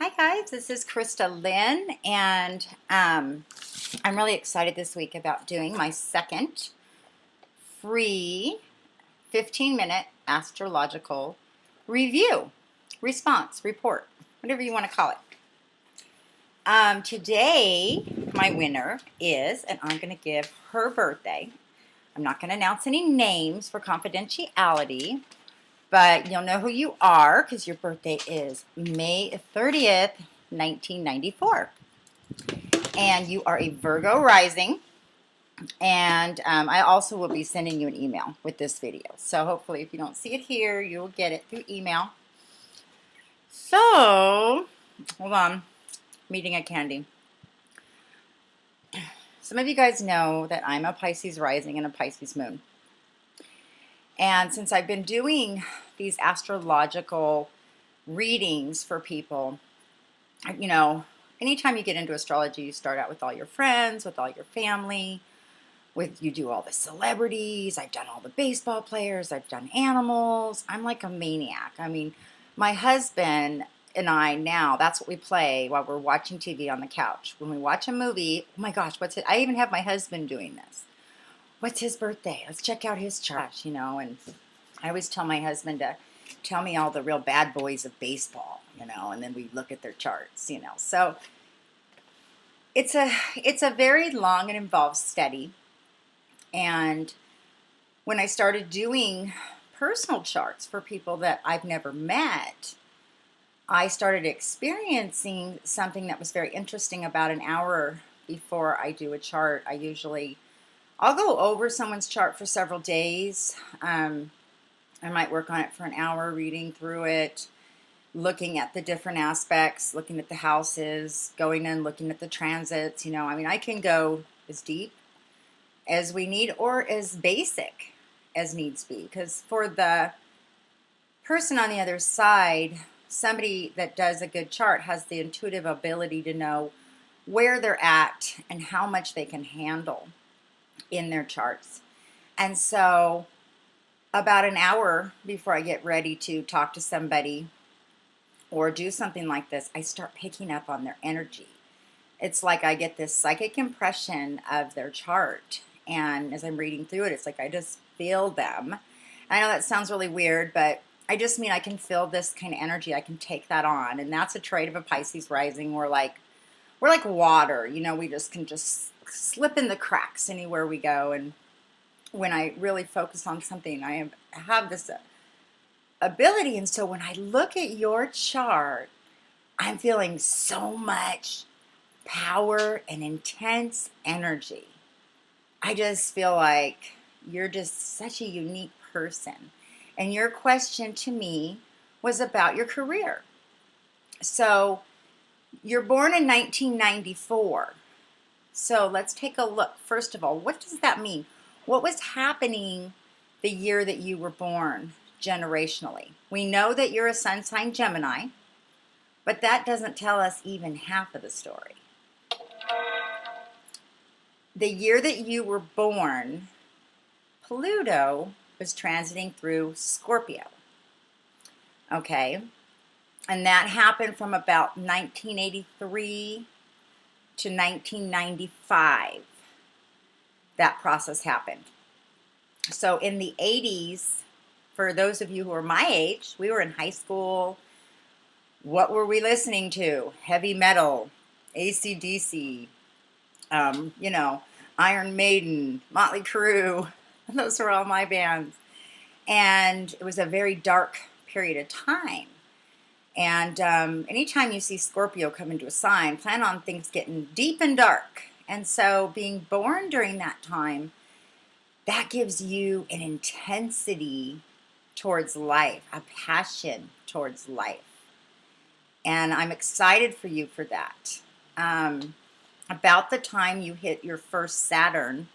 Hi guys, this is Krista Lynn, and I'm really excited this week about doing my second free 15-minute astrological review, response, report, whatever you want to call it. Today, my winner is, and I'm going to give her birthday. I'm not going to announce any names for confidentiality, but you'll know who you are because your birthday is May 30th, 1994. And you are a Virgo rising. And I also will be sending you an email with this video. So hopefully if you don't see it here, you'll get it through email. So, hold on. I'm eating a candy. Some of you guys know that I'm a Pisces rising and a Pisces moon. And since I've been doing these astrological readings for people, you know, anytime you get into astrology, you start out with all your friends, with all your family, you do all the celebrities. I've done all the baseball players. I've done animals. I'm like a maniac. I mean, my husband and I now, that's what we play while we're watching TV on the couch. When we watch a movie, oh my gosh, I even have my husband doing this. What's his birthday? Let's check out his chart, and I always tell my husband to tell me all the real bad boys of baseball, and then we look at their charts, So it's a very long and involved study. And when I started doing personal charts for people that I've never met, I started experiencing something that was very interesting. About an hour before I do a chart, I'll go over someone's chart for several days. I might work on it for an hour, reading through it, looking at the different aspects, looking at the houses, going in, looking at the transits. I can go as deep as we need or as basic as needs be. Because for the person on the other side, somebody that does a good chart has the intuitive ability to know where they're at and how much they can handle in their charts. And so about an hour before I get ready to talk to somebody or do something like this, I start picking up on their energy. It's like I get this psychic impression of their chart. And as I'm reading through it, it's like I just feel them. I know that sounds really weird, but I just mean I can feel this kind of energy. I can take that on. And that's a trait of a Pisces rising. We're like water, we just can slip in the cracks anywhere we go. And when I really focus on something, I have this ability. And so when I look at your chart, I'm feeling so much power and intense energy. I just feel like you're just such a unique person. And your question to me was about your career. So you're born in 1994. So let's take a look. First of all, what does that mean? What was happening the year that you were born generationally? We know that you're a sun sign Gemini, but that doesn't tell us even half of the story. The year that you were born, Pluto was transiting through Scorpio. Okay? And that happened from about 1983 to 1995. That process happened. So in the 80s, for those of you who are my age, we were in high school. What were we listening to? Heavy metal, AC/DC, Iron Maiden, Motley Crue. Those were all my bands. And it was a very dark period of time. And anytime you see Scorpio come into a sign, plan on things getting deep and dark. And so being born during that time, that gives you an intensity towards life, a passion towards life. And I'm excited for you for that. About the time you hit your first Saturn,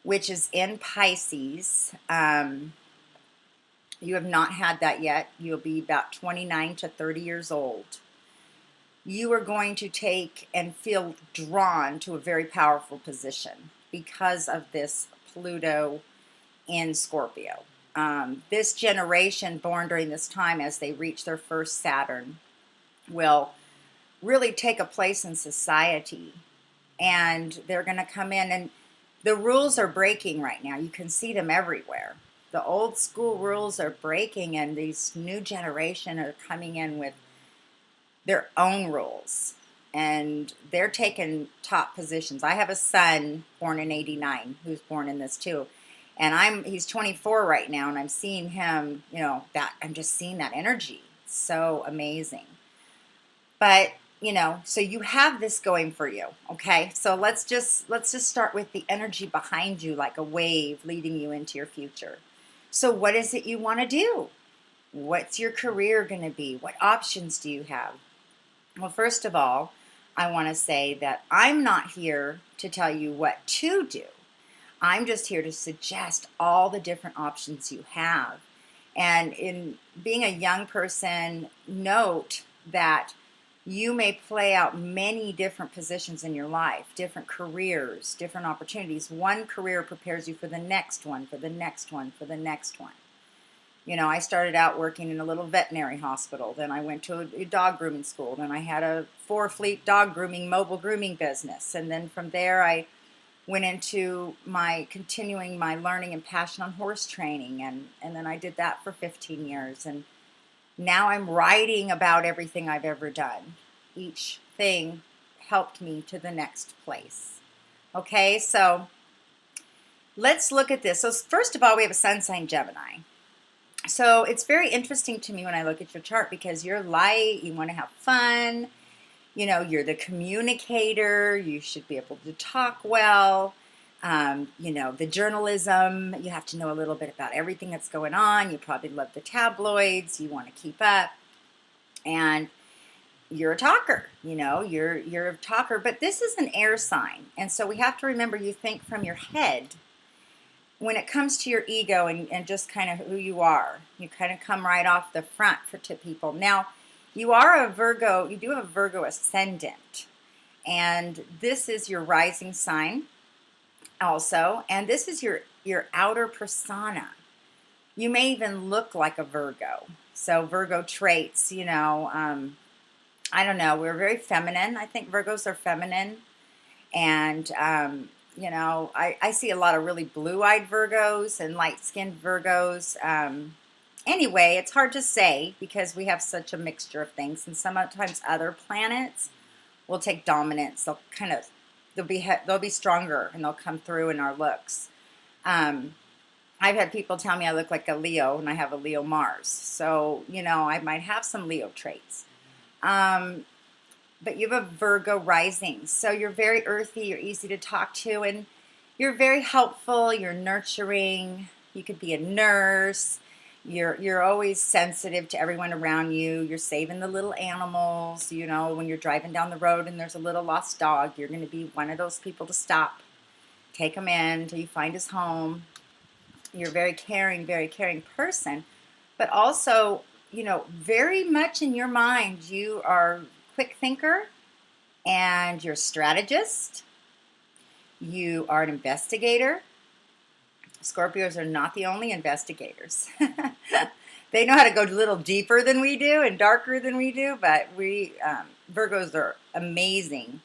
which is in Pisces, you have not had that yet. You'll be about 29 to 30 years old. You are going to take and feel drawn to a very powerful position because of this Pluto in Scorpio. This generation born during this time, as they reach their first Saturn, will really take a place in society, and they're going to come in, and the rules are breaking right now. You can see them everywhere. The old school rules are breaking, and these new generation are coming in with their own rules, and they're taking top positions. I have a son born in 89 who's born in this too, and he's 24 right now, and I'm seeing him, that I'm just seeing that energy. It's so amazing. But, so you have this going for you. Okay? So let's just start with the energy behind you, like a wave leading you into your future. So what is it you want to do? What's your career going to be? What options do you have? Well, first of all, I want to say that I'm not here to tell you what to do. I'm just here to suggest all the different options you have. And in being a young person, note that you may play out many different positions in your life, different careers, different opportunities. One career prepares you for the next one, for the next one, for the next one. I started out working in a little veterinary hospital. Then I went to a dog grooming school. Then I had a 4-fleet dog grooming, mobile grooming business. And then from there, I went into continuing my learning and passion on horse training. And then I did that for 15 years. And now I'm writing about everything I've ever done. Each thing helped me to the next place. Okay, so let's look at this. So first of all, we have a sun sign Gemini. So it's very interesting to me when I look at your chart, because you're light, you want to have fun, you're the communicator, you should be able to talk well, the journalism, you have to know a little bit about everything that's going on, you probably love the tabloids, you want to keep up, and you're a talker, you're a talker, but this is an air sign, and so we have to remember you think from your head. When it comes to your ego and just kind of who you are, you kind of come right off the front to people. Now, you are a Virgo, you do have a Virgo ascendant, and this is your rising sign also, and this is your outer persona. You may even look like a Virgo. So Virgo traits, I don't know, we're very feminine. I think Virgos are feminine, and I see a lot of really blue-eyed Virgos and light-skinned Virgos. Anyway, it's hard to say because we have such a mixture of things, and sometimes other planets will take dominance. They'll be stronger, and they'll come through in our looks. I've had people tell me I look like a Leo, and I have a Leo Mars. So, I might have some Leo traits. But you have a Virgo rising, so you're very earthy, you're easy to talk to, and you're very helpful, you're nurturing, you could be a nurse, you're always sensitive to everyone around you, you're saving the little animals, when you're driving down the road and there's a little lost dog, you're going to be one of those people to stop, take him in until you find his home. You're a very caring person, but also, very much in your mind, you are quick thinker, and you're a strategist. You are an investigator. Scorpios are not the only investigators. They know how to go a little deeper than we do and darker than we do, but Virgos are amazing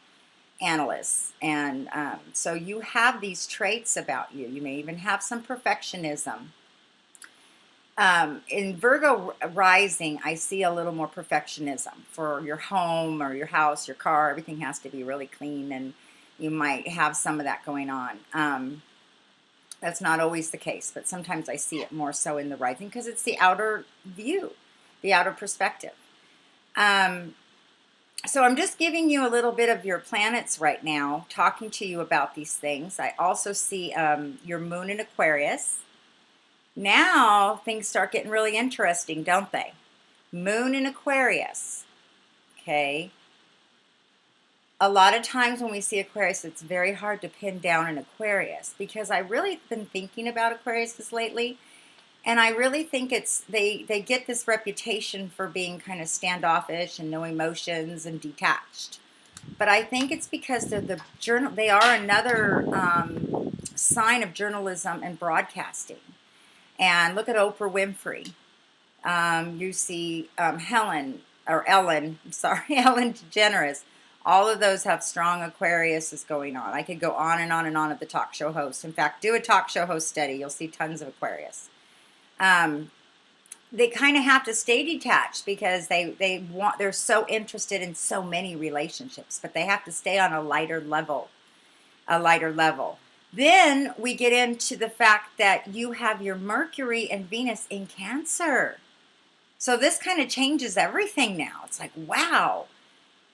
analysts, and so you have these traits about you. You may even have some perfectionism. In Virgo rising, I see a little more perfectionism for your home or your house, your car. Everything has to be really clean, and you might have some of that going on. That's not always the case, but sometimes I see it more so in the rising because it's the outer view, the outer perspective. So I'm just giving you a little bit of your planets right now, talking to you about these things. I also see your moon in Aquarius. Now things start getting really interesting, don't they? Moon in Aquarius, okay? A lot of times when we see Aquarius, it's very hard to pin down an Aquarius because I really been thinking about Aquarius lately, and I really think they get this reputation for being kind of standoffish and no emotions and detached. But I think it's because they are another sign of journalism and broadcasting. And look at Oprah Winfrey. You see Helen or Ellen, I'm sorry, Ellen DeGeneres. All of those have strong Aquarius is going on. I could go on and on and on of the talk show hosts. In fact, do a talk show host study. You'll see tons of Aquarius. They kind of have to stay detached because they're so interested in so many relationships, but they have to stay on a lighter level, a lighter level. Then we get into the fact that you have your Mercury and Venus in Cancer. So this kind of changes everything now. It's like, wow.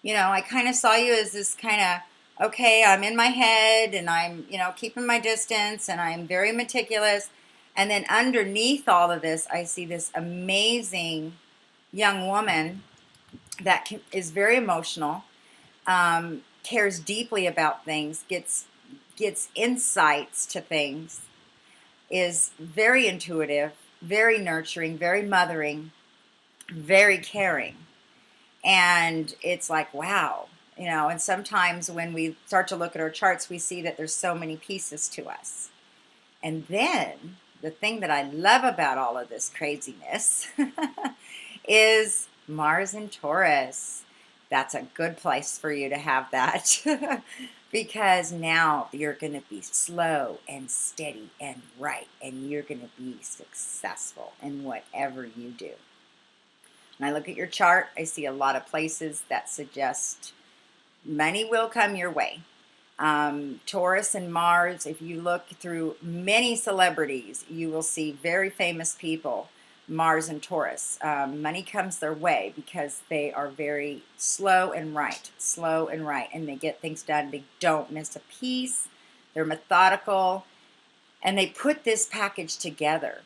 I kind of saw you as this kind of, okay, I'm in my head and I'm, keeping my distance and I'm very meticulous. And then underneath all of this, I see this amazing young woman that is very emotional, cares deeply about things, gets insights to things, is very intuitive, very nurturing, very mothering, very caring. And it's like, wow, and sometimes when we start to look at our charts, we see that there's so many pieces to us. And then the thing that I love about all of this craziness is Mars in Taurus. That's a good place for you to have that because now you're going to be slow and steady and right, and you're going to be successful in whatever you do. When I look at your chart, I see a lot of places that suggest money will come your way. Taurus and Mars, if you look through many celebrities, you will see very famous people, Mars and Taurus. Money comes their way because they are very slow and right, and they get things done. They don't miss a piece. They're methodical, and they put this package together.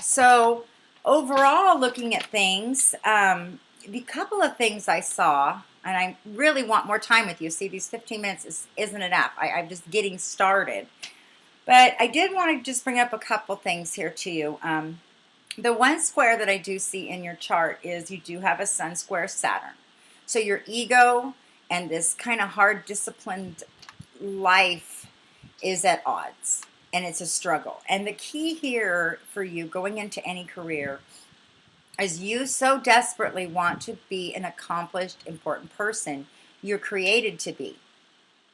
So overall, looking at things, the couple of things I saw, and I really want more time with you. See, these 15 minutes isn't enough. I'm just getting started. But I did want to just bring up a couple things here to you. The one square that I do see in your chart is you do have a Sun square Saturn. So your ego and this kind of hard, disciplined life is at odds. And it's a struggle. And the key here for you going into any career is you so desperately want to be an accomplished, important person you're created to be,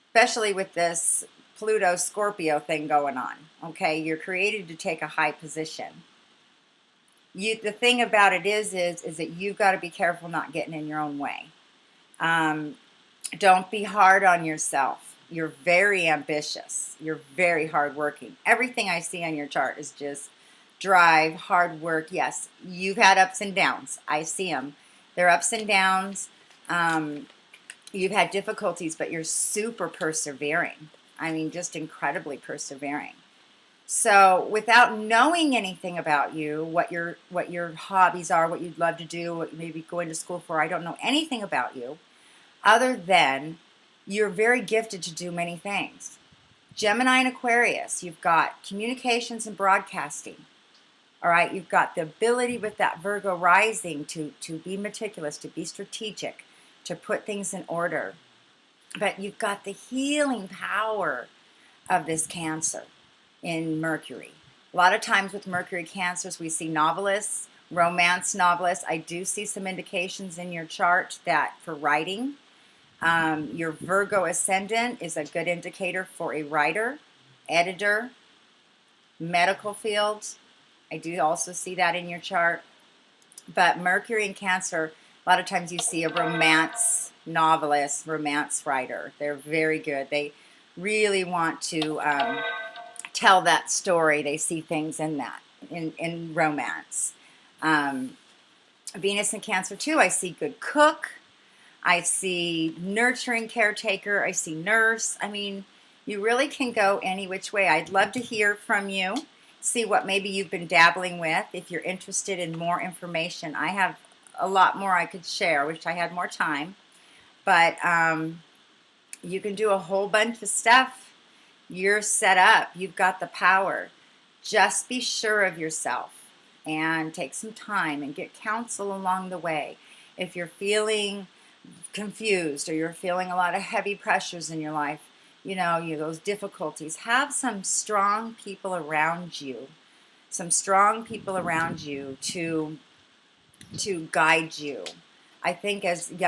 especially with this Pluto Scorpio thing going on. Okay, you're created to take a high position. The thing about it is that you've got to be careful not getting in your own way. Don't be hard on yourself. You're very ambitious. You're very hardworking. Everything I see on your chart is just drive, hard work. Yes, you've had ups and downs. I see them. They're ups and downs. You've had difficulties, but you're super persevering. I mean, just incredibly persevering. So without knowing anything about you, what your hobbies are, what you'd love to do, what you may be going to school for, I don't know anything about you, other than you're very gifted to do many things. Gemini and Aquarius, you've got communications and broadcasting. All right, you've got the ability with that Virgo rising to be meticulous, to be strategic, to put things in order. But you've got the healing power of this Cancer in Mercury. A lot of times with Mercury Cancers, we see novelists, romance novelists. I do see some indications in your chart that for writing, your Virgo ascendant is a good indicator for a writer, editor, medical fields. I do also see that in your chart. But Mercury and Cancer, a lot of times you see a romance novelist, romance writer. They're very good. They really want to tell that story. They see things in that, in romance. Venus and Cancer too, I see good cook. I see nurturing caretaker. I see nurse. I mean, you really can go any which way. I'd love to hear from you. See what maybe you've been dabbling with. If you're interested in more information, I have a lot more I could share. Wish I had more time. But you can do a whole bunch of stuff. You're set up. You've got the power. Just be sure of yourself and take some time and get counsel along the way. If you're feeling confused or you're feeling a lot of heavy pressures in your life, those difficulties, have some strong people around you, to guide you, I think as young